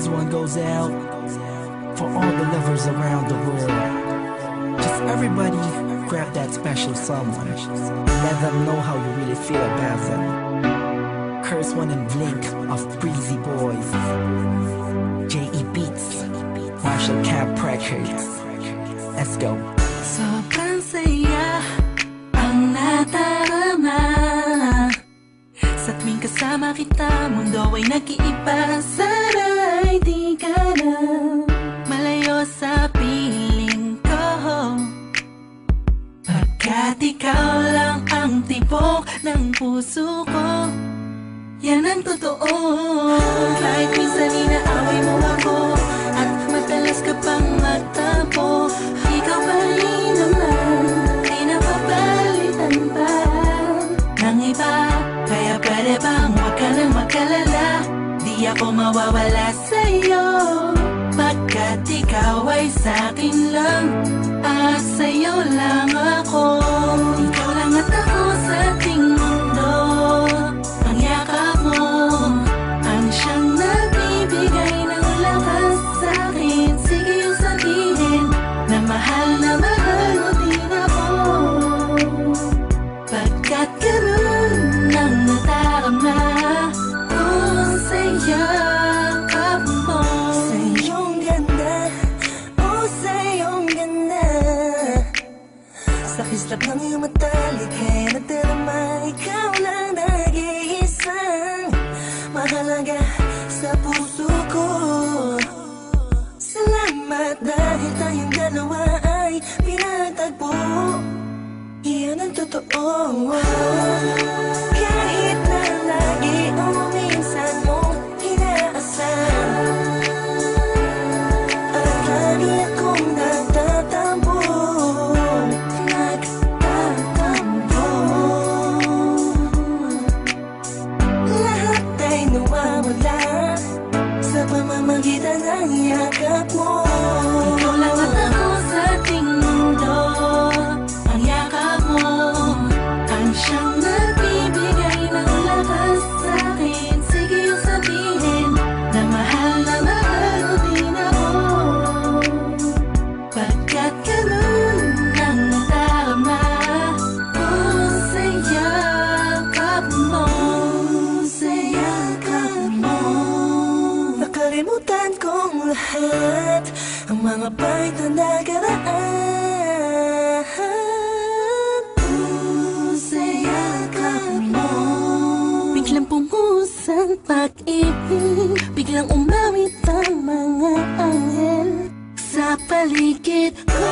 This one goes out for all the lovers around the world. Just everybody grab that special someone and let them know how you really feel about them. Curse One and Blink of Breezy Boys, J.E. Beats, Marshall Camp Records. Let's go. Sobrang saya ang nadarama sa tuwing kasama kita. Mundo ay nag-iiba. Sana'y di ka na malayo sa piling ko, pagkat ikaw lang ang tibok ng puso ko. Yan ang totoo. Kahit minsan inaaway mo ako at madalas ka pang magtampo, ikaw pa rin naman ay napapalitan pa ng iba. Kaya pwede bang huwag ka nang mag-alala, di ako mawawala sa'yo, pagkat ikaw ay sa'kin lang at sa'yo lang ako. Ikaw lang at ako sa ating mundo. Ang yakap mo ang siyang nagbibigay ng lakas sa'kin. Sige yung sabihin na mahal mo din ako, pagkat ganun ang nadarama ko sa yakap mo. Sa iyong ganda, oh sa iyong ganda, sa kislap ng iyong mata, likhay nadarama. Ikaw lang nag-iisang mahalaga sa puso ko. Salamat dahil tayong dalawa ay pinatagpo. Iyan ang totoo. Kahit na lagi o minsan mong inaasahan, at lagi akong nagtatampo. Lahat ay nawawala sa pamamagitan ng yakap mo. Ikaw lang at ako sa ating mundo. Ang yakap mo ang siyang nagbibigay ng lakas sa'kin. Sige yung sabihin na mahal mo din ako, pagkat ganun ang nadarama ko sa yakap mo. Sa yakap mo. Nakalimutan kong lahat ang mga pahit na nakaraan. Sa yakap mo. Biglang pumusan pag-ibig, biglang umawit ang mga anghel sa paligid ko.